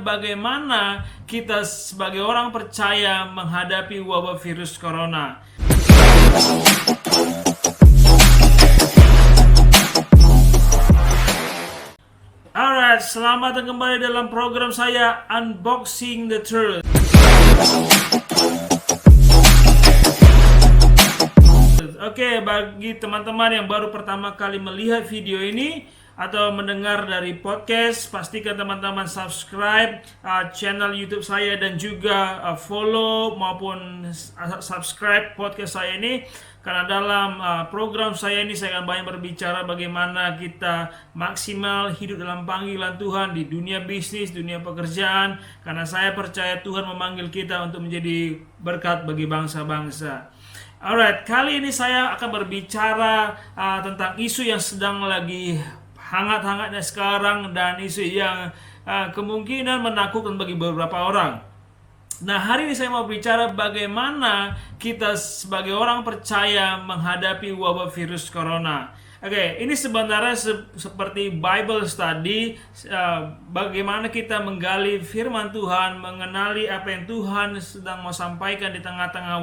bagaimana kita sebagai orang percaya menghadapi wabah virus corona. Alright, selamat datang kembali dalam program saya Unboxing the Truth. Oke, bagi teman-teman yang baru pertama kali melihat video ini atau mendengar dari podcast, pastikan teman-teman subscribe channel YouTube saya dan juga follow maupun subscribe podcast saya ini, karena dalam program saya ini saya akan banyak berbicara bagaimana kita maksimal hidup dalam panggilan Tuhan di dunia bisnis, dunia pekerjaan, karena saya percaya Tuhan memanggil kita untuk menjadi berkat bagi bangsa-bangsa. Alright, kali ini saya akan berbicara tentang isu yang sedang lagi hangat-hangatnya sekarang dan isu yang kemungkinan menakutkan bagi beberapa orang. Nah, hari ini saya mau bicara bagaimana kita sebagai orang percaya menghadapi wabah virus corona. Oke, ini sebenarnya seperti Bible study, bagaimana kita menggali firman Tuhan, mengenali apa yang Tuhan sedang mau sampaikan di tengah-tengah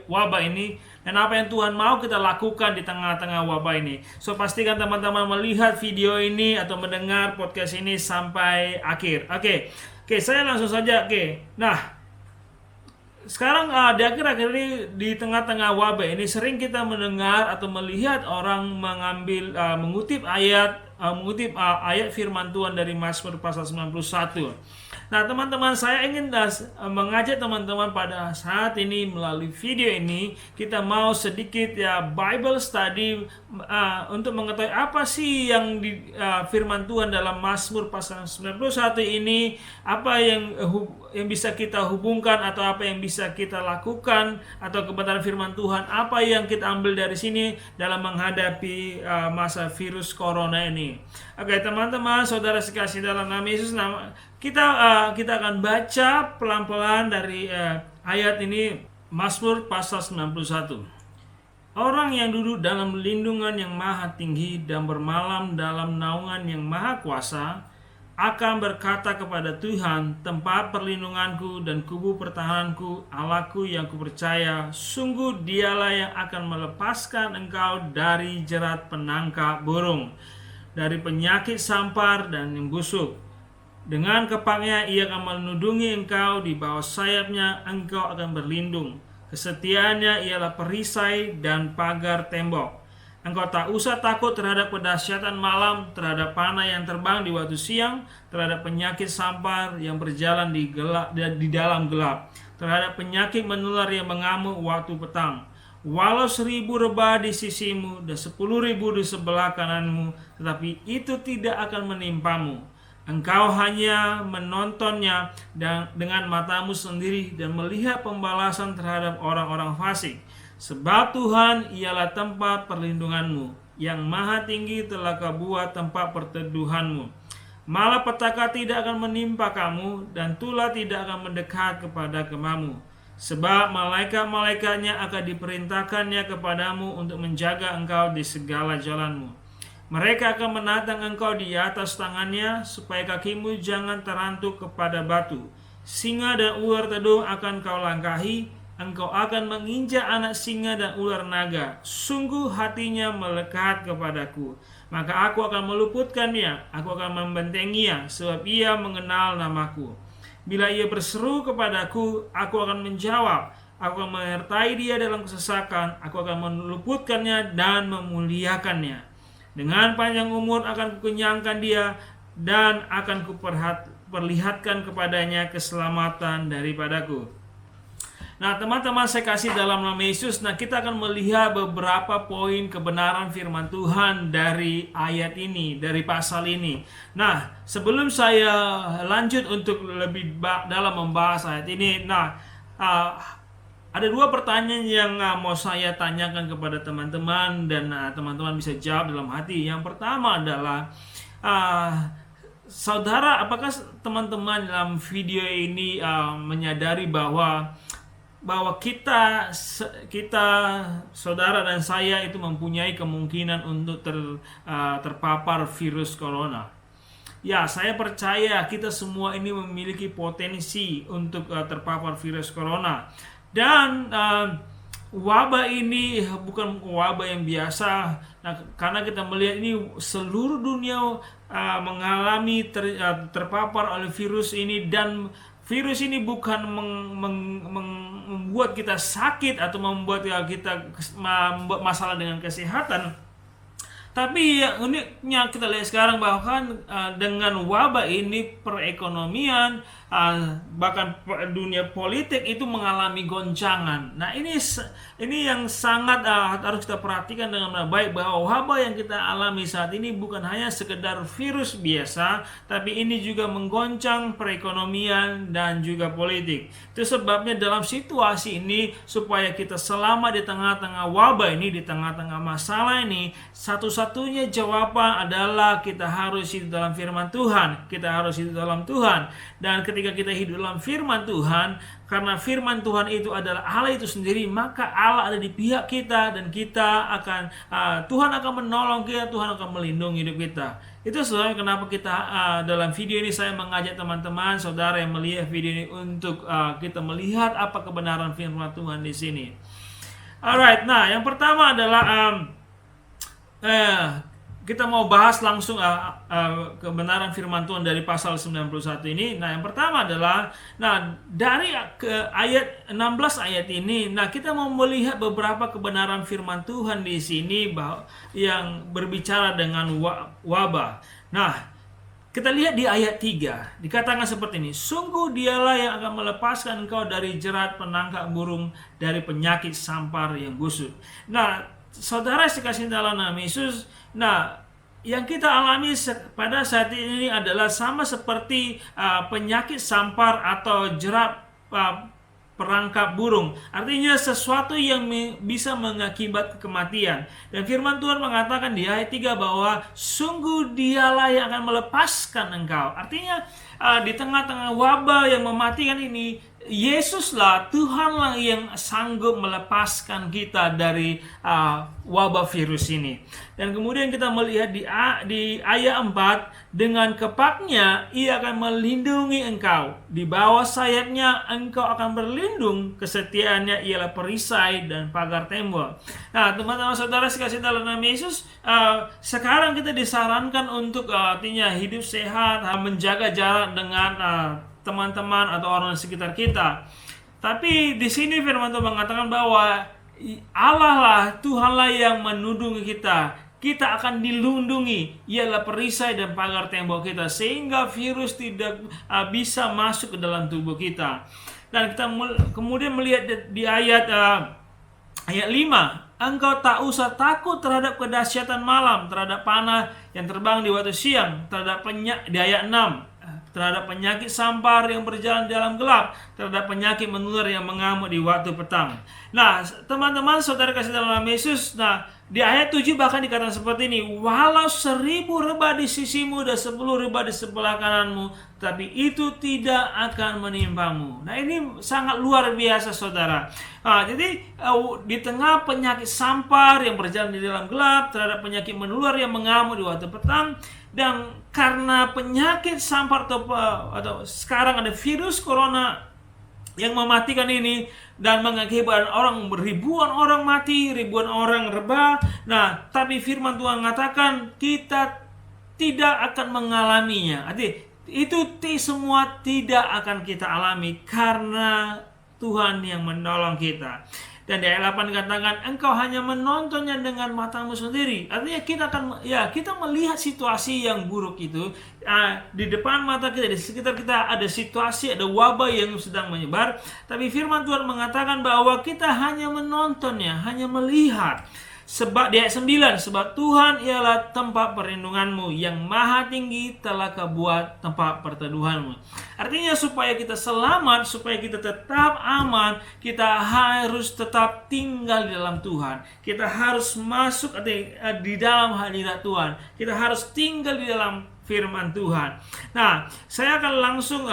wabah ini, dan apa yang Tuhan mau kita lakukan di tengah-tengah wabah ini. So, pastikan teman-teman melihat video ini atau mendengar podcast ini sampai akhir. Oke, saya langsung saja. Nah, sekarang di akhir-akhir ini di tengah-tengah wabah ini sering kita mendengar atau melihat orang mengutip ayat firman Tuhan dari Mazmur pasal 91. Nah, teman-teman, saya ingin mengajak teman-teman pada saat ini melalui video ini kita mau sedikit Bible study untuk mengetahui apa sih yang di firman Tuhan dalam Mazmur pasal 91 ini, apa yang bisa kita hubungkan atau apa yang bisa kita lakukan, atau kebenaran firman Tuhan apa yang kita ambil dari sini dalam menghadapi masa virus corona ini. Oke, teman-teman, saudara sekasih dalam nama Yesus, kita akan baca pelan-pelan dari ayat ini, Mazmur pasal 91. Orang yang duduk dalam lindungan yang maha tinggi dan bermalam dalam naungan yang maha kuasa akan berkata kepada Tuhan, tempat perlindunganku dan kubu pertahananku, Allahku yang kupercaya, sungguh dialah yang akan melepaskan engkau dari jerat penangkap burung, dari penyakit sampar dan yang busuk. Dengan kepaknya ia akan melindungi engkau, di bawah sayapnya engkau akan berlindung. Kesetiaannya ialah perisai dan pagar tembok. Engkau tak usah takut terhadap kedahsyatan malam, terhadap panah yang terbang di waktu siang, terhadap penyakit sampar yang berjalan di dalam gelap, terhadap penyakit menular yang mengamuk waktu petang. Walau 1,000 rebah di sisimu dan 10,000 di sebelah kananmu, tetapi itu tidak akan menimpamu. Engkau hanya menontonnya dengan matamu sendiri dan melihat pembalasan terhadap orang-orang fasik. Sebab Tuhan ialah tempat perlindunganmu, yang maha tinggi telah kau buat tempat perteduhanmu. Malapetaka tidak akan menimpa kamu, dan tulah tidak akan mendekat kepada kemamu. Sebab malaikat-malaikatnya akan diperintahkannya kepadamu untuk menjaga engkau di segala jalanmu. Mereka akan menatang engkau di atas tangannya, supaya kakimu jangan terantuk kepada batu. Singa dan ular tedung akan kau langkahi, engkau akan menginjak anak singa dan ular naga. Sungguh hatinya melekat kepadaku, maka aku akan meluputkannya, aku akan membentenginya, sebab ia mengenal namaku. Bila ia berseru kepadaku, aku akan menjawab. Aku akan menyertai dia dalam kesesakan, aku akan meluputkannya dan memuliakannya. Dengan panjang umur akan kukenyangkan dia, dan akan kuperlihatkan kepadanya keselamatan daripadaku. Nah, teman-teman, saya kasih dalam nama Yesus. Nah, kita akan melihat beberapa poin kebenaran firman Tuhan dari ayat ini, dari pasal ini. Nah, sebelum saya lanjut untuk lebih dalam membahas ayat ini, ada dua pertanyaan yang mau saya tanyakan kepada teman-teman, dan teman-teman bisa jawab dalam hati. Yang pertama adalah, saudara, apakah teman-teman dalam video ini menyadari bahwa kita saudara dan saya itu mempunyai kemungkinan untuk terpapar virus corona? Ya, saya percaya kita semua ini memiliki potensi untuk terpapar virus corona. Dan wabah ini bukan wabah yang biasa. Nah, karena kita melihat ini seluruh dunia mengalami terpapar oleh virus ini, dan virus ini bukan membuat kita sakit atau membuat kita masalah dengan kesehatan. Tapi yang uniknya kita lihat sekarang bahkan dengan wabah ini perekonomian, bahkan dunia politik itu mengalami goncangan. Nah, ini yang sangat harus kita perhatikan dengan baik, bahwa wabah yang kita alami saat ini bukan hanya sekedar virus biasa, tapi ini juga menggoncang perekonomian dan juga politik. Itu sebabnya dalam situasi ini, supaya kita selamat di tengah-tengah wabah ini, di tengah-tengah masalah ini, satunya jawaban adalah kita harus hidup dalam firman Tuhan. Kita harus hidup dalam Tuhan. Dan ketika kita hidup dalam firman Tuhan, karena firman Tuhan itu adalah Allah itu sendiri, maka Allah ada di pihak kita, dan kita akan Tuhan akan menolong kita, Tuhan akan melindungi hidup kita. Itu sebabnya kenapa kita dalam video ini saya mengajak teman-teman, saudara yang melihat video ini, untuk kita melihat apa kebenaran firman Tuhan di sini. Alright, nah yang pertama adalah kita mau bahas langsung kebenaran firman Tuhan dari pasal 91 ini. Nah, yang pertama adalah, dari ayat 16 ayat ini, kita mau melihat beberapa kebenaran firman Tuhan di sini yang berbicara dengan wabah. Nah, kita lihat di ayat 3, dikatakan seperti ini, "Sungguh dialah yang akan melepaskan engkau dari jerat penangkap burung, dari penyakit sampar yang busuk." Nah, saudara sekasih dalam nama Yesus, yang kita alami pada saat ini adalah sama seperti penyakit sampar atau jerat perangkap burung. Artinya sesuatu yang bisa mengakibat kematian. Dan firman Tuhan mengatakan di ayat 3 bahwa sungguh dialah yang akan melepaskan engkau. Artinya di tengah-tengah wabah yang mematikan ini, Yesuslah, Tuhanlah yang sanggup melepaskan kita dari wabah virus ini. Dan kemudian kita melihat di ayat 4, dengan kepaknya ia akan melindungi engkau, di bawah sayapnya engkau akan berlindung, kesetiaannya ialah perisai dan pagar tembok. Nah, teman-teman saudara sekasih dalam nama Yesus, sekarang kita disarankan untuk artinya hidup sehat, menjaga jarak dengan teman-teman atau orang di sekitar kita. Tapi di sini firman Tuhan mengatakan bahwa Allah lah, Tuhanlah yang menundungi kita. Kita akan dilindungi, ialah perisai dan pagar tembok kita, sehingga virus tidak bisa masuk ke dalam tubuh kita. Dan kita kemudian melihat di ayat 5, engkau tak usah takut terhadap kedahsyatan malam, terhadap panah yang terbang di waktu siang, terhadap di ayat 6, terhadap penyakit sampar yang berjalan dalam gelap, terhadap penyakit menular yang mengamuk di waktu petang. Nah, teman-teman saudara kasih dalam nama Yesus, di ayat 7 bahkan dikatakan seperti ini, walau 1000 rebah di sisimu dan 10 rebah di sebelah kananmu, tapi itu tidak akan menimpamu. Nah, ini sangat luar biasa saudara. Jadi di tengah penyakit sampar yang berjalan di dalam gelap, terhadap penyakit menular yang mengamuk di waktu petang, dan karena penyakit sampar atau sekarang ada virus corona yang mematikan ini dan mengakibatkan ribuan orang mati, ribuan orang rebah. Nah, tapi firman Tuhan mengatakan kita tidak akan mengalaminya. Artinya itu semua tidak akan kita alami karena Tuhan yang menolong kita. Dan di ayat 8 dikatakan, engkau hanya menontonnya dengan matamu sendiri. Artinya kita melihat situasi yang buruk itu di depan mata kita, di sekitar kita ada situasi, ada wabah yang sedang menyebar. Tapi firman Tuhan mengatakan bahwa kita hanya menontonnya, hanya melihat. Sebab di ayat 9, sebab Tuhan ialah tempat perlindunganmu, yang maha tinggi telah kau buat tempat perteduhanmu. Artinya supaya kita selamat, supaya kita tetap aman, kita harus tetap tinggal di dalam Tuhan. Kita harus masuk di dalam hadirat Tuhan. Kita harus tinggal di dalam firman Tuhan. Nah, saya akan langsung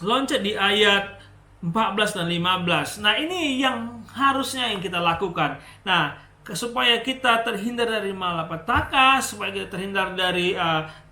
loncat di ayat 14 dan 15. Nah, ini yang harusnya yang kita lakukan. Nah, supaya kita terhindar dari malapetaka, supaya kita terhindar dari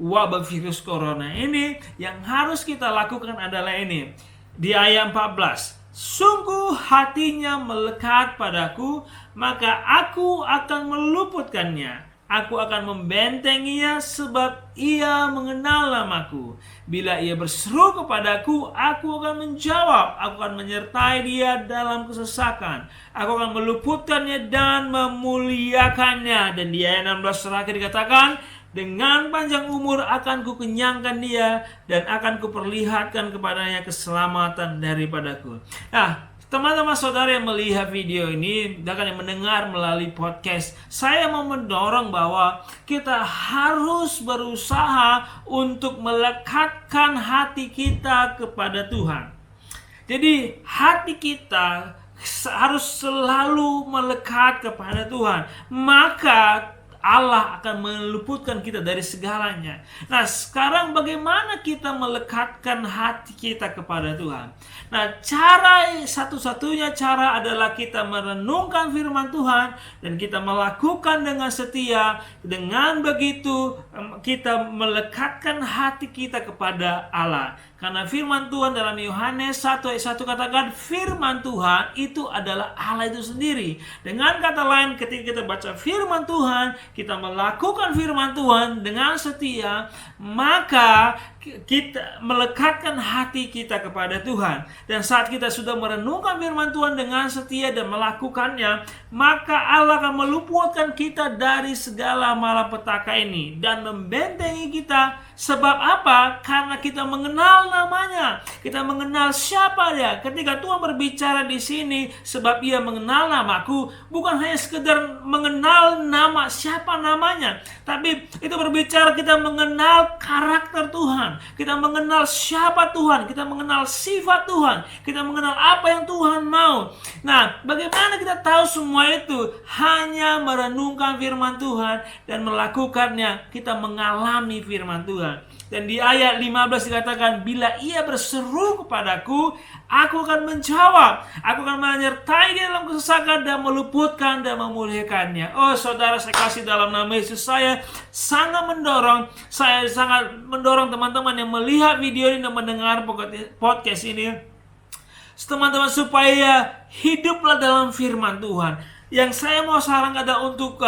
wabah virus corona ini, yang harus kita lakukan adalah ini. Di ayat 14, sungguh hatinya melekat padaku, maka aku akan meluputkannya. Aku akan membentenginya sebab ia mengenal namaku. Bila ia berseru kepadaku, aku akan menjawab. Aku akan menyertai dia dalam kesesakan. Aku akan meluputkannya dan memuliakannya. Dan di ayat 16 terakhir dikatakan, dengan panjang umur akan kukenyangkan dia dan akan kuperlihatkan kepadanya keselamatan daripadaku. Nah, teman-teman saudara yang melihat video ini dan yang mendengar melalui podcast, saya mau mendorong bahwa kita harus berusaha untuk melekatkan hati kita kepada Tuhan. Jadi hati kita harus selalu melekat kepada Tuhan. Maka Allah akan meluputkan kita dari segalanya. Nah, sekarang bagaimana kita melekatkan hati kita kepada Tuhan? Nah, satu-satunya cara adalah kita merenungkan firman Tuhan dan kita melakukan dengan setia. Dengan begitu kita melekatkan hati kita kepada Allah. Karena firman Tuhan dalam Yohanes 1 ayat 1 katakan, firman Tuhan itu adalah Allah itu sendiri. Dengan kata lain, ketika kita baca firman Tuhan, kita melakukan firman Tuhan dengan setia, maka kita melekatkan hati kita kepada Tuhan. Dan saat kita sudah merenungkan firman Tuhan dengan setia dan melakukannya, maka Allah akan meluputkan kita dari segala malapetaka ini dan membentengi kita. Sebab apa? Karena kita mengenal namanya. Kita mengenal siapa dia. Ketika Tuhan berbicara di sini, sebab ia mengenal namaku, bukan hanya sekedar mengenal nama siapa namanya, tapi itu berbicara kita mengenal karakter Tuhan. Kita mengenal siapa Tuhan, kita mengenal sifat Tuhan, kita mengenal apa yang Tuhan mau. Nah, bagaimana kita tahu semua itu? Hanya merenungkan firman Tuhan dan melakukannya, kita mengalami firman Tuhan. Dan di ayat 15 dikatakan, bila ia berseru kepadaku, aku akan menjawab. Aku akan menyertai dia dalam kesesakan dan meluputkan dan memuliakannya. Oh saudara, saya kasih dalam nama Yesus, saya sangat mendorong teman-teman yang melihat video ini dan mendengar podcast ini, teman-teman, supaya hiduplah dalam firman Tuhan. Yang saya mau sarankan adalah untuk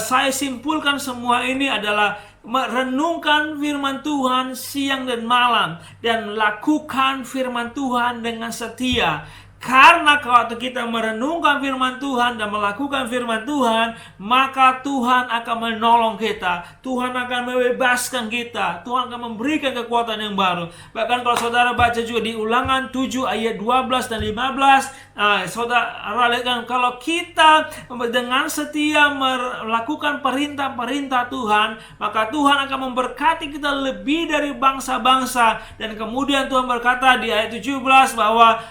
saya simpulkan semua ini adalah merenungkan firman Tuhan siang dan malam dan lakukan firman Tuhan dengan setia. Karena kalau kita merenungkan firman Tuhan dan melakukan firman Tuhan, maka Tuhan akan menolong kita. Tuhan akan membebaskan kita. Tuhan akan memberikan kekuatan yang baru. Bahkan kalau saudara baca juga di Ulangan 7 ayat 12 dan 15, saudara lihat, kalau kita dengan setia melakukan perintah-perintah Tuhan, maka Tuhan akan memberkati kita lebih dari bangsa-bangsa. Dan kemudian Tuhan berkata di ayat 17 bahwa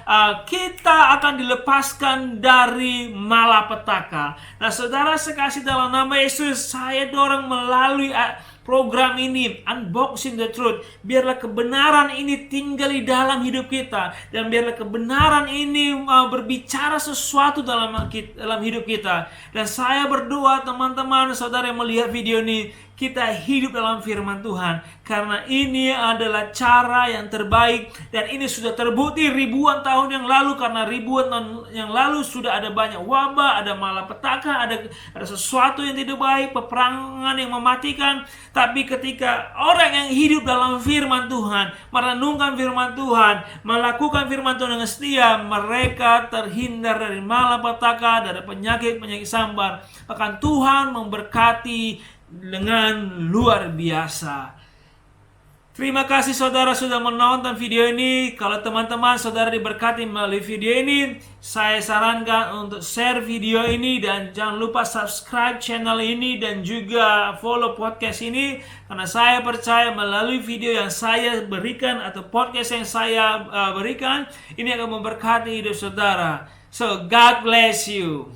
kita akan dilepaskan dari malapetaka. Nah, saudara sekasih dalam nama Yesus, saya dorong melalui program ini, Unboxing the Truth, biarlah kebenaran ini tinggal di dalam hidup kita, dan biarlah kebenaran ini berbicara sesuatu dalam hidup kita. Dan saya berdoa teman-teman, saudara yang melihat video ini, kita hidup dalam firman Tuhan, karena ini adalah cara yang terbaik, dan ini sudah terbukti ribuan tahun yang lalu. Karena ribuan tahun yang lalu sudah ada banyak wabah, ada malapetaka, ada sesuatu yang tidak baik, peperangan yang mematikan. Tapi ketika orang yang hidup dalam firman Tuhan, merenungkan firman Tuhan, melakukan firman Tuhan dengan setia, mereka terhindar dari malapetaka, dari penyakit-penyakit sambar. Bahkan Tuhan memberkati dengan luar biasa. Terima kasih saudara sudah menonton video ini. Kalau teman-teman saudara diberkati melalui video ini, saya sarankan untuk share video ini, dan jangan lupa subscribe channel ini dan juga follow podcast ini, karena saya percaya melalui video yang saya berikan atau podcast yang saya berikan, ini akan memberkati hidup saudara. So God bless you.